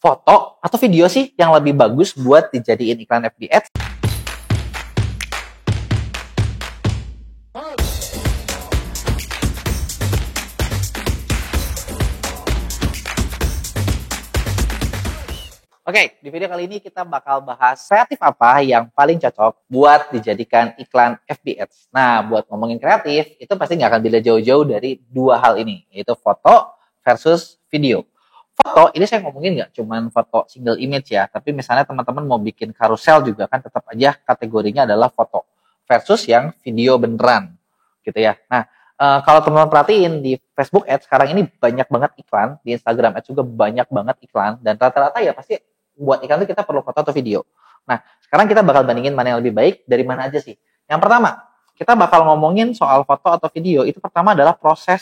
foto atau video sih yang lebih bagus buat dijadiin iklan FB Ads? Oke, di video kali ini kita bakal bahas kreatif apa yang paling cocok buat dijadikan iklan FB Ads. Nah, buat ngomongin kreatif, itu pasti nggak akan beda jauh-jauh dari dua hal ini, yaitu foto versus video. Foto, ini saya ngomongin nggak cuma foto single image ya, tapi misalnya teman-teman mau bikin karusel juga kan tetap aja kategorinya adalah foto versus yang video beneran, gitu ya. Nah, kalau teman-teman perhatiin di Facebook Ads sekarang ini banyak banget iklan, di Instagram Ads juga banyak banget iklan, dan rata-rata ya pasti buat iklan itu kita perlu foto atau video. Nah, sekarang kita bakal bandingin mana yang lebih baik dari mana aja sih. Yang pertama, kita bakal ngomongin soal foto atau video. Itu pertama adalah proses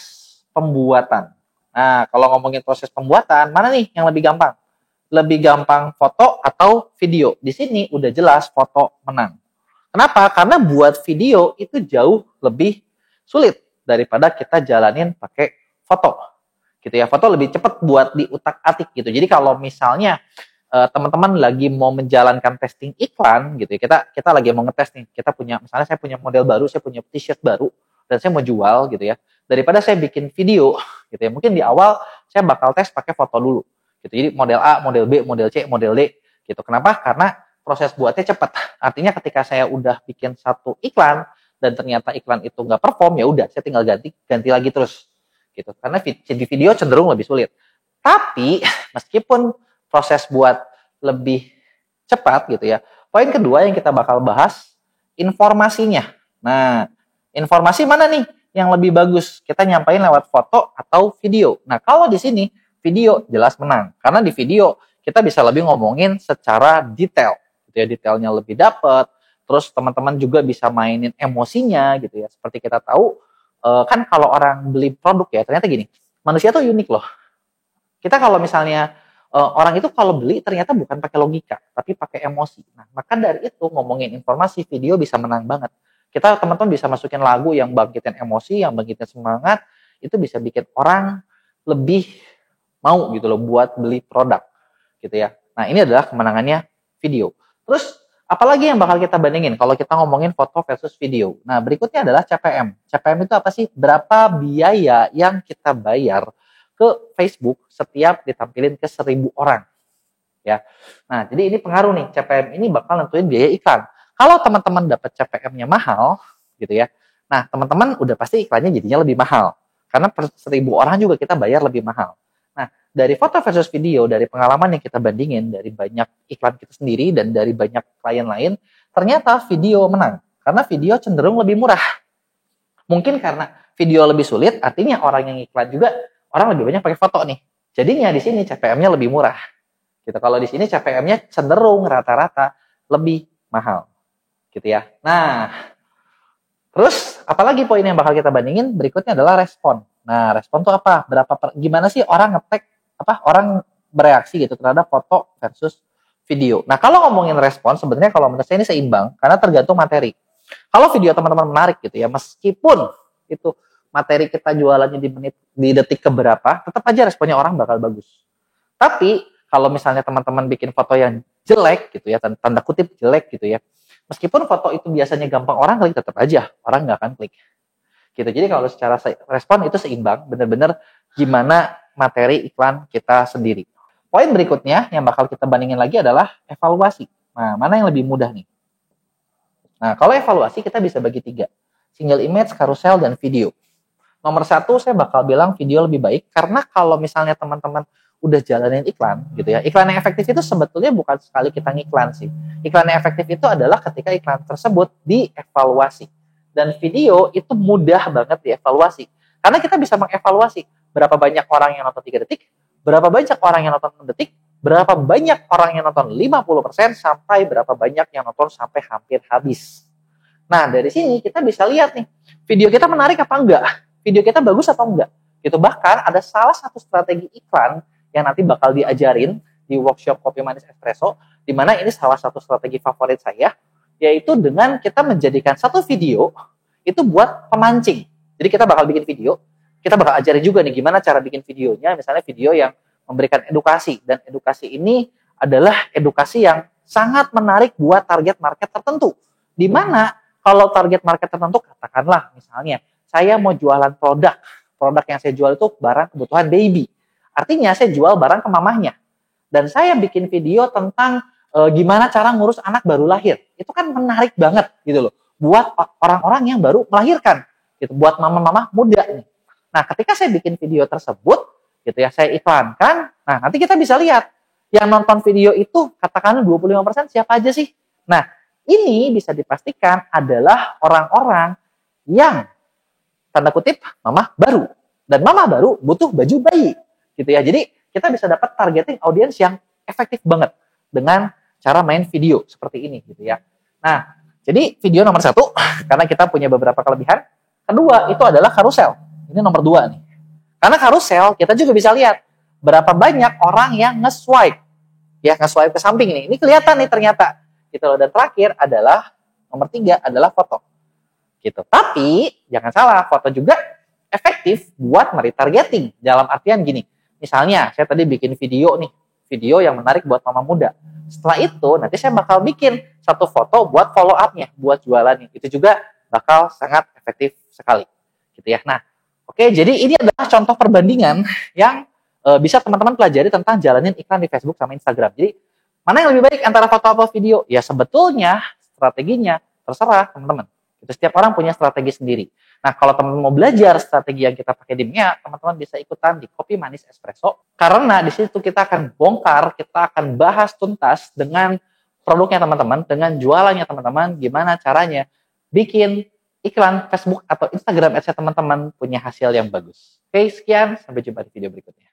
pembuatan. Nah, kalau ngomongin proses pembuatan, mana nih yang lebih gampang? Lebih gampang foto atau video? Di sini udah jelas foto menang. Kenapa? Karena buat video itu jauh lebih sulit daripada kita jalanin pakai foto. Gitu ya, foto lebih cepat buat diutak-atik gitu. Jadi kalau misalnya teman-teman lagi mau menjalankan testing iklan gitu ya, kita lagi mau ngetes nih, misalnya saya punya model baru, saya punya t-shirt baru dan saya mau jual gitu ya, daripada saya bikin video gitu ya, mungkin di awal saya bakal tes pakai foto dulu gitu. Jadi model A, model B, model C, model D gitu. Kenapa? Karena proses buatnya cepat. Artinya ketika saya udah bikin satu iklan dan ternyata iklan itu nggak perform, ya udah saya tinggal ganti lagi terus gitu. Karena di video cenderung lebih sulit. Tapi meskipun proses buat lebih cepat gitu ya, poin kedua yang kita bakal bahas, informasinya. Nah, informasi mana nih yang lebih bagus? Kita nyampain lewat foto atau video. Nah, kalau di sini video jelas menang. Karena di video kita bisa lebih ngomongin secara detail gitu ya, detailnya lebih dapet. Terus teman-teman juga bisa mainin emosinya gitu ya. Seperti kita tahu, kan kalau orang beli produk ya, ternyata gini, manusia tuh unik loh. Kita kalau misalnya orang itu kalau beli ternyata bukan pakai logika, tapi pakai emosi. Nah, maka dari itu ngomongin informasi, video bisa menang banget. Kita teman-teman bisa masukin lagu yang bangkitin emosi, yang bangkitin semangat, itu bisa bikin orang lebih mau gitu loh buat beli produk gitu ya. Nah, ini adalah kemenangannya video. Terus apalagi yang bakal kita bandingin kalau kita ngomongin foto versus video. Nah, berikutnya adalah CPM. CPM itu apa sih? Berapa biaya yang kita bayar ke Facebook setiap ditampilin ke 1.000 orang ya. Nah, jadi ini pengaruh nih, CPM ini bakal nentuin biaya iklan. Kalau teman-teman dapat CPM-nya mahal gitu ya, nah teman-teman udah pasti iklannya jadinya lebih mahal karena per 1.000 orang juga kita bayar lebih mahal. Nah, dari foto versus video, dari pengalaman yang kita bandingin dari banyak iklan kita sendiri dan dari banyak klien lain, ternyata video menang karena video cenderung lebih murah. Mungkin karena video lebih sulit, artinya orang yang iklan juga orang lebih banyak pakai foto nih. Jadinya di sini CPM-nya lebih murah. Gitu. Kalau di sini CPM-nya cenderung rata-rata lebih mahal. Gitu ya. Nah, terus apalagi poin yang bakal kita bandingin berikutnya adalah respon. Nah, respon tuh apa? Gimana sih orang nge-tag, orang bereaksi gitu terhadap foto versus video. Nah, kalau ngomongin respon sebenarnya kalau menurut saya ini seimbang karena tergantung materi. Kalau video teman-teman menarik gitu ya, meskipun itu materi kita jualannya di detik keberapa, tetap aja responnya orang bakal bagus. Tapi kalau misalnya teman-teman bikin foto yang jelek gitu ya, tanda kutip jelek gitu ya, meskipun foto itu biasanya gampang orang klik, tetap aja orang nggak akan klik. Gitu. Jadi kalau secara respon itu seimbang, benar-benar gimana materi iklan kita sendiri. Poin berikutnya yang bakal kita bandingin lagi adalah evaluasi. Nah, mana yang lebih mudah nih? Nah, kalau evaluasi kita bisa bagi 3. Single image, carousel, dan video. Nomor 1 saya bakal bilang video lebih baik karena kalau misalnya teman-teman udah jalanin iklan gitu ya. Iklan yang efektif itu sebetulnya bukan sekali kita ngiklan sih. Iklan yang efektif itu adalah ketika iklan tersebut dievaluasi. Dan video itu mudah banget dievaluasi. Karena kita bisa mengevaluasi berapa banyak orang yang nonton 3 detik, berapa banyak orang yang nonton 6 detik, berapa banyak orang yang nonton 50% sampai berapa banyak yang nonton sampai hampir habis. Nah, dari sini kita bisa lihat nih, video kita menarik apa enggak? Video kita bagus atau enggak? Gitu. Bahkan ada salah satu strategi iklan yang nanti bakal diajarin di workshop Kopi Manis Espresso, di mana ini salah satu strategi favorit saya, yaitu dengan kita menjadikan satu video itu buat pemancing. Jadi kita bakal bikin video, kita bakal ajarin juga nih gimana cara bikin videonya, misalnya video yang memberikan edukasi, dan edukasi ini adalah edukasi yang sangat menarik buat target market tertentu. Di mana kalau target market tertentu, katakanlah misalnya saya mau jualan produk yang saya jual itu barang kebutuhan baby. Artinya saya jual barang ke mamahnya. Dan saya bikin video tentang gimana cara ngurus anak baru lahir. Itu kan menarik banget gitu loh. Buat orang-orang yang baru melahirkan. Gitu, buat mama-mama muda nih. Nah, ketika saya bikin video tersebut, gitu ya, saya iklankan. Nah, nanti kita bisa lihat yang nonton video itu katakanlah 25% siapa aja sih? Nah, ini bisa dipastikan adalah orang-orang yang tanda kutip mama baru. Dan mama baru butuh baju bayi. Gitu ya. Jadi kita bisa dapat targeting audiens yang efektif banget dengan cara main video seperti ini gitu ya. Nah, jadi video nomor 1 karena kita punya beberapa kelebihan. Kedua itu adalah karusel. Ini nomor 2 nih. Karena karusel kita juga bisa lihat berapa banyak orang yang nge-swipe. Ya, nge-swipe ke samping ini. Ini kelihatan nih ternyata. Gitu loh. Dan terakhir adalah nomor 3 adalah foto. Gitu. Tapi jangan salah, foto juga efektif buat meretargeting. Dalam artian gini. Misalnya, saya tadi bikin video nih, video yang menarik buat mama muda. Setelah itu, nanti saya bakal bikin satu foto buat follow up-nya, buat jualannya. Itu juga bakal sangat efektif sekali. Gitu ya. Nah, oke, jadi ini adalah contoh perbandingan yang bisa teman-teman pelajari tentang jalanin iklan di Facebook sama Instagram. Jadi, mana yang lebih baik antara foto atau video? Ya, sebetulnya strateginya terserah teman-teman. Setiap orang punya strategi sendiri. Nah, kalau teman-teman mau belajar strategi yang kita pakai di MIA, teman-teman bisa ikutan di Kopi Manis Espresso. Karena di situ kita akan bongkar, kita akan bahas tuntas dengan produknya teman-teman, dengan jualannya teman-teman, gimana caranya bikin iklan Facebook atau Instagram Ads teman-teman punya hasil yang bagus. Oke, sekian. Sampai jumpa di video berikutnya.